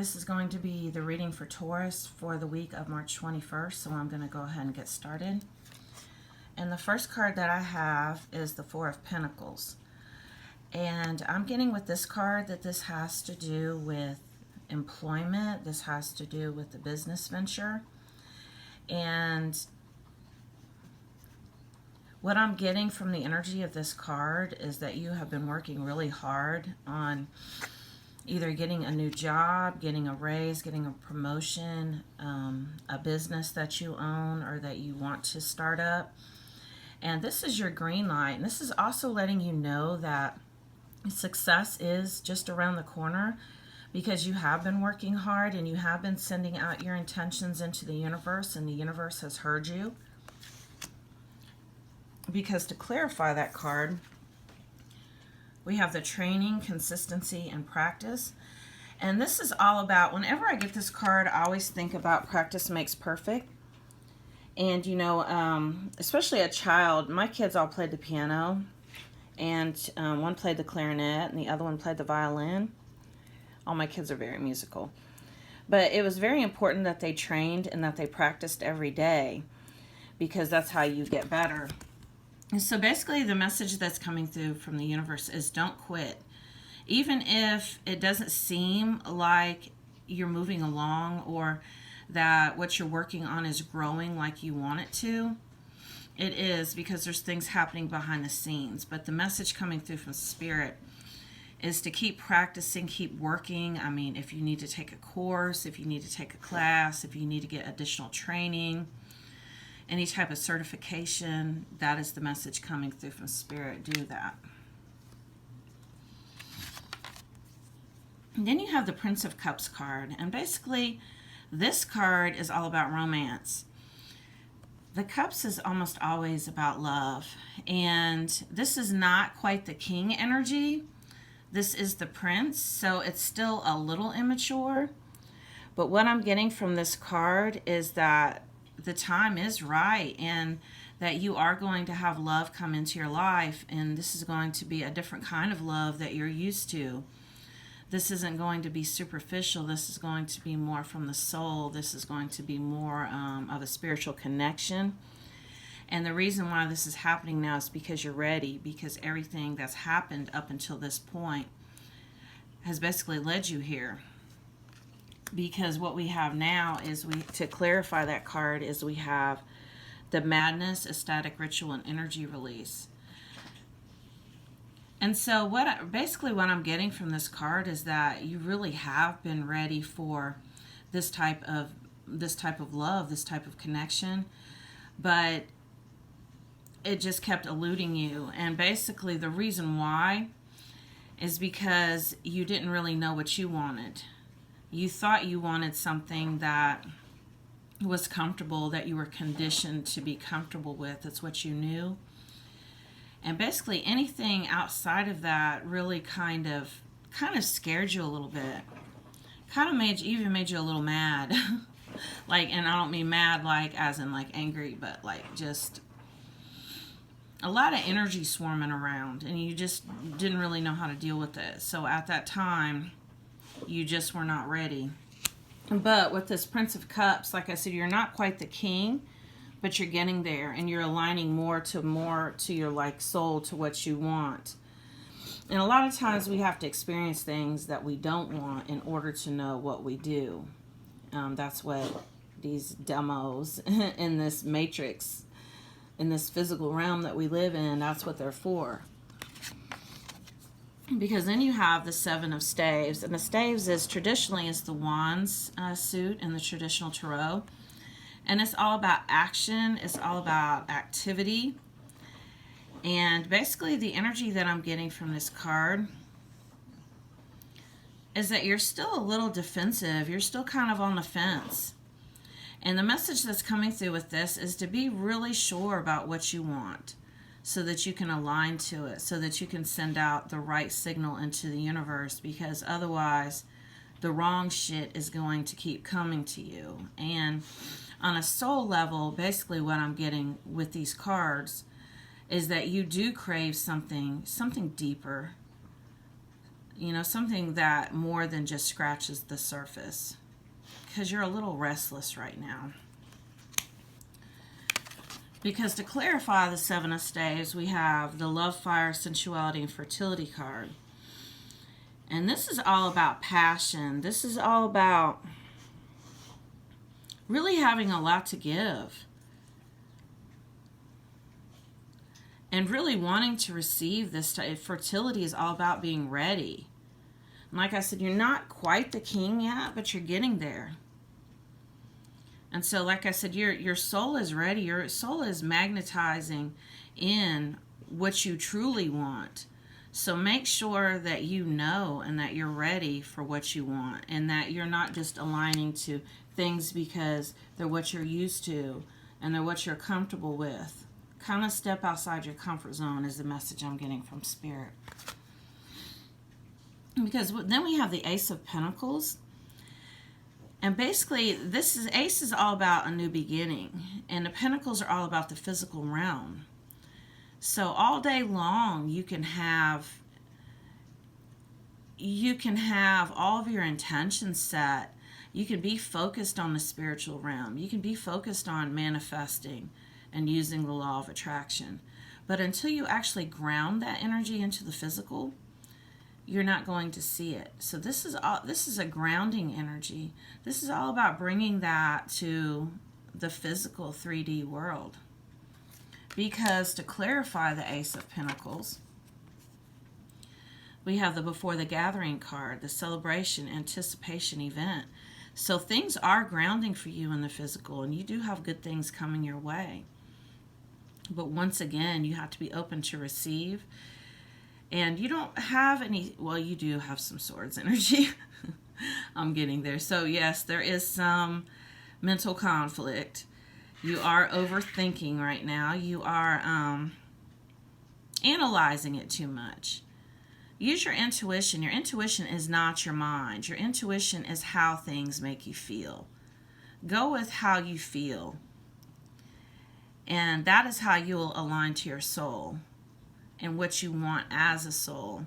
This is going to be the reading for Taurus for the week of March 21st, so I'm going to go ahead and get started. And the first card that I have is the Four of Pentacles. And I'm getting with this card that this has to do with employment. This has to do with the business venture. And what I'm getting from the energy of this card is that you have been working really hard on either getting a new job, getting a raise, getting a promotion, a business that you own or that you want to start up. And this is your green light. And this is also letting you know that success is just around the corner because you have been working hard and you have been sending out your intentions into the universe, and the universe has heard you. Because to clarify that card, we have the training, consistency, and practice. And this is all about, whenever I get this card, I always think about practice makes perfect. And, you know, especially a child, my kids all played the piano. And one played the clarinet and the other one played the violin. All my kids are very musical. But it was very important that they trained and that they practiced every day, because that's how you get better. And so basically the message that's coming through from the universe is don't quit. Even if it doesn't seem like you're moving along or that what you're working on is growing like you want it to, it is, because there's things happening behind the scenes. But the message coming through from Spirit is to keep practicing, keep working. I mean, if you need to take a course, if you need to take a class, if you need to get additional training, any type of certification, that is the message coming through from Spirit. Do that. And then you have the Prince of Cups card. And basically, this card is all about romance. The Cups is almost always about love. And this is not quite the King energy. This is the Prince, so it's still a little immature. But what I'm getting from this card is that the time is right and that you are going to have love come into your life, and this is going to be a different kind of love that you're used to. This isn't going to be superficial. This is going to be more from the soul. This is going to be more of a spiritual connection. And the reason why this is happening now is because you're ready, because everything that's happened up until this point has basically led you here. Because what we have now is, to clarify that card, is we have the Madness, Ecstatic Ritual, and Energy Release. And so basically what I'm getting from this card is that you really have been ready for this type of love, this type of connection, but it just kept eluding you. And basically the reason why is because you didn't really know what you wanted. You thought you wanted something that was comfortable, that you were conditioned to be comfortable with. That's what you knew. And basically anything outside of that really kind of scared you a little bit. Kind of even made you a little mad. And I don't mean mad like as in like angry, but like just a lot of energy swarming around, and you just didn't really know how to deal with it. So at that time, you just were not ready. But with this Prince of Cups, like I said, you're not quite the king, but you're getting there, and you're aligning more to your like soul, to what you want. And a lot of times we have to experience things that we don't want in order to know what we do. That's what these demos in this matrix, in this physical realm that we live in, that's what they're for. Because then you have the Seven of Staves, and the Staves is traditionally the Wands suit in the traditional tarot, and it's all about action, it's all about activity. And basically the energy that I'm getting from this card is that you're still a little defensive, you're still kind of on the fence. And the message that's coming through with this is to be really sure about what you want, so that you can align to it, so that you can send out the right signal into the universe, because otherwise the wrong shit is going to keep coming to you. And on a soul level, basically what I'm getting with these cards is that you do crave something deeper, You know, something that more than just scratches the surface, because you're a little restless right now. Because to clarify the Seven of Staves, we have the Love, Fire, Sensuality, and Fertility card. And this is all about passion. This is all about really having a lot to give. And really wanting to receive this. Fertility is all about being ready. And like I said, you're not quite the king yet, but you're getting there. And so, like I said, your soul is ready. Your soul is magnetizing in what you truly want. So make sure that you know and that you're ready for what you want, and that you're not just aligning to things because they're what you're used to and they're what you're comfortable with. Kind of step outside your comfort zone is the message I'm getting from Spirit. Because then we have the Ace of Pentacles. And basically, Ace is all about a new beginning, and the Pentacles are all about the physical realm. So all day long, you can have all of your intentions set. You can be focused on the spiritual realm. You can be focused on manifesting and using the law of attraction. But until you actually ground that energy into the physical, you're not going to see it. So this is a grounding energy. This is all about bringing that to the physical 3D world. Because to clarify the Ace of Pentacles, we have the Before the Gathering card, the celebration, anticipation event. So things are grounding for you in the physical, and you do have good things coming your way. But once again, you have to be open to receive. And you don't have any, well, you do have some Swords energy. I'm getting there. So yes, there is some mental conflict. You are overthinking right now. You are analyzing it too much. Use your intuition. Your intuition is not your mind. Your intuition is how things make you feel. Go with how you feel. And that is how you will align to your soul and what you want as a soul,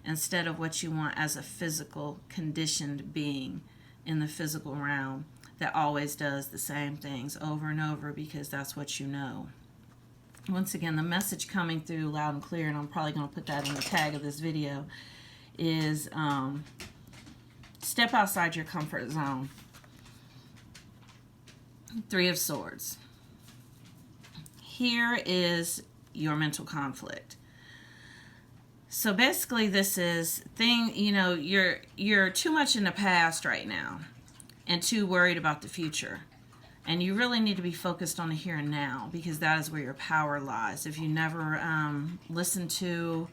instead of what you want as a physical conditioned being in the physical realm that always does the same things over and over because that's what you know. Once again, the message coming through loud and clear, and I'm probably going to put that in the tag of this video, is step outside your comfort zone. Three of Swords. Here is your mental conflict. So basically this is you're too much in the past right now and too worried about the future. And you really need to be focused on the here and now, because that is where your power lies. If you never listened to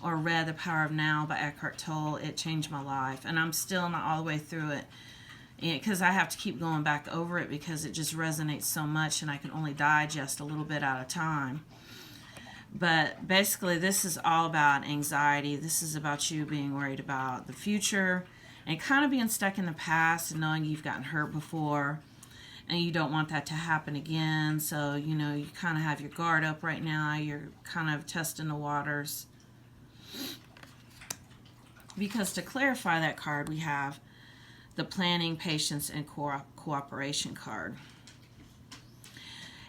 or read The Power of Now by Eckhart Tolle, it changed my life. And I'm still not all the way through it because I have to keep going back over it because it just resonates so much and I can only digest a little bit at a time. But basically, this is all about anxiety. This is about you being worried about the future and kind of being stuck in the past and knowing you've gotten hurt before and you don't want that to happen again. So, you kind of have your guard up right now. You're kind of testing the waters. Because to clarify that card, we have the Planning, Patience, and Cooperation card.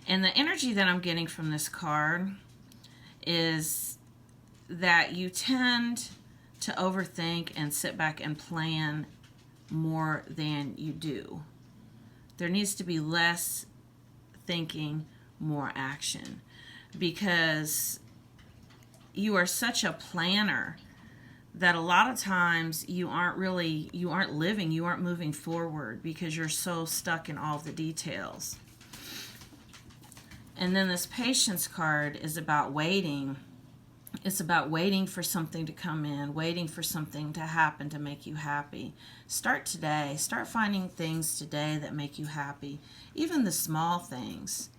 And the energy that I'm getting from this card is that you tend to overthink and sit back and plan more than you do. There needs to be less thinking, more action, because you are such a planner that a lot of times you aren't living, you aren't moving forward because you're so stuck in all of the details. And then this Patience card is about waiting. It's about waiting for something to come in, waiting for something to happen to make you happy. Start today. Start finding things today that make you happy. Even the small things.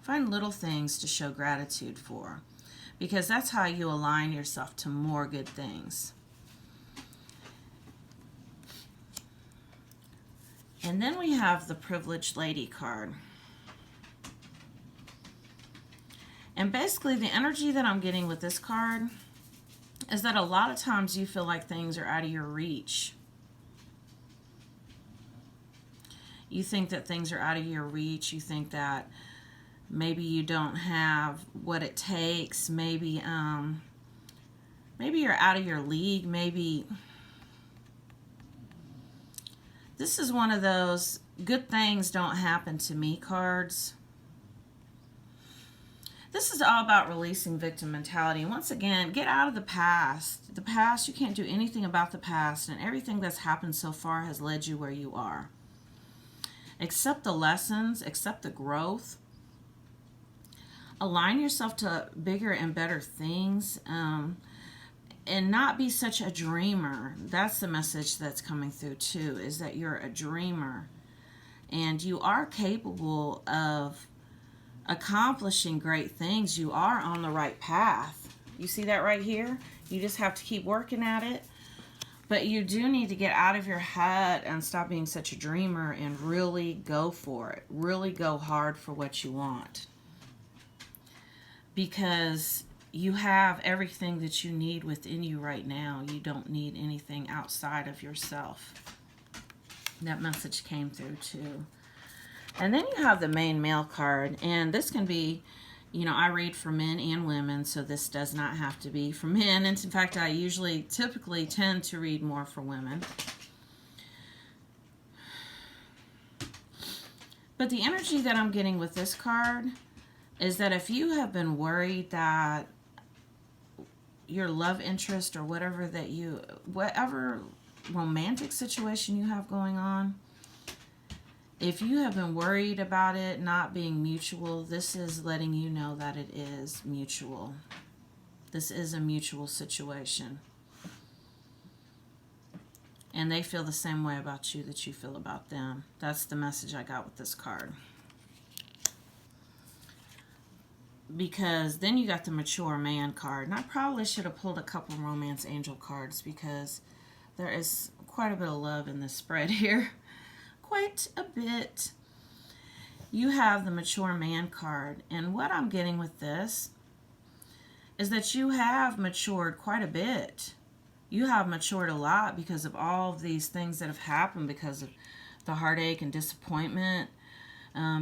Find little things to show gratitude for, because that's how you align yourself to more good things. And then we have the Privileged Lady card. And basically the energy that I'm getting with this card is that a lot of times you feel like things are out of your reach. You think that things are out of your reach. You think that maybe you don't have what it takes. Maybe you're out of your league. Maybe this is one of those good things don't happen to me cards. This is all about releasing victim mentality. And once again, get out of the past. The past, you can't do anything about the past, and everything that's happened so far has led you where you are. Accept the lessons, accept the growth. Align yourself to bigger and better things, and not be such a dreamer. That's the message that's coming through too, is that you're a dreamer and you are capable of accomplishing great things. You are on the right path. You see that right here? You just have to keep working at it. But you do need to get out of your head and stop being such a dreamer and really go for it. Really go hard for what you want. Because you have everything that you need within you right now. You don't need anything outside of yourself. That message came through too. And then you have the main male card. And this can be, you know, I read for men and women, so this does not have to be for men. And in fact, I typically tend to read more for women. But the energy that I'm getting with this card is that if you have been worried that your love interest or whatever romantic situation you have going on, if you have been worried about it not being mutual, this is letting you know that it is mutual. This is a mutual situation. And they feel the same way about you that you feel about them. That's the message I got with this card. Because then you got the mature man card. And I probably should have pulled a couple romance angel cards because there is quite a bit of love in this spread here. Quite a bit. You have the mature man card. And what I'm getting with this is that you have matured quite a bit. You have matured a lot because of all of these things that have happened, because of the heartache and disappointment,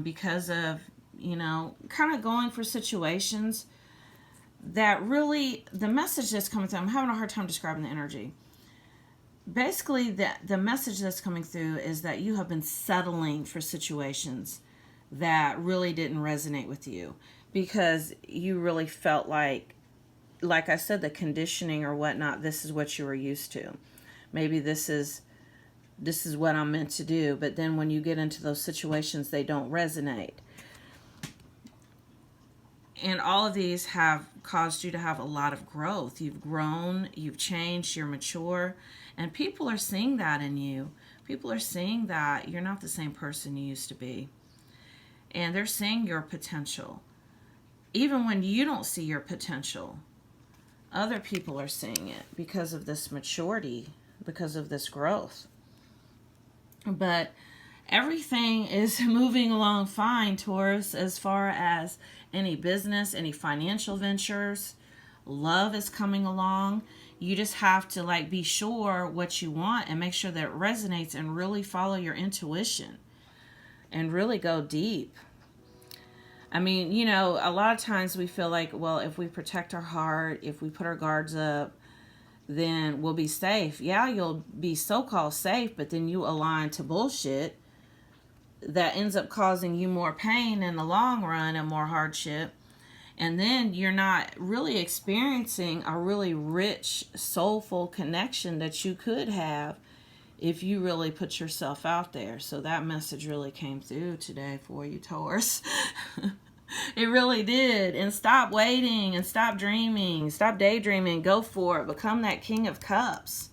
because of, you know, kind of going for situations that really, the message that's coming through, I'm having a hard time describing the energy. Basically, the message that's coming through is that you have been settling for situations that really didn't resonate with you because you really felt like I said, the conditioning or whatnot, this is what you were used to. Maybe this is what I'm meant to do, but then when you get into those situations, they don't resonate. And all of these have caused you to have a lot of growth. You've grown, you've changed, you're mature, and people are seeing that in you. People are seeing that you're not the same person you used to be. And they're seeing your potential. Even when you don't see your potential, other people are seeing it because of this maturity, because of this growth. But everything is moving along fine, Taurus, as far as any business, any financial ventures. Love is coming along. You just have to be sure what you want and make sure that it resonates and really follow your intuition and really go deep. I mean, you know, a lot of times we feel like, well, if we protect our heart, if we put our guards up, then we'll be safe. Yeah, you'll be so-called safe, but then you align to bullshit that ends up causing you more pain in the long run and more hardship. And then you're not really experiencing a really rich, soulful connection that you could have if you really put yourself out there. So that message really came through today for you, Taurus. It really did. And stop waiting and stop dreaming. Stop daydreaming. Go for it. Become that King of Cups.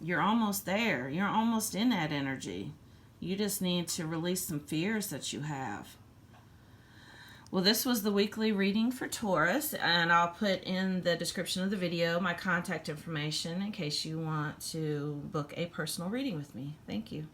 You're almost there. You're almost in that energy. You just need to release some fears that you have. Well, this was the weekly reading for Taurus, and I'll put in the description of the video my contact information in case you want to book a personal reading with me. Thank you.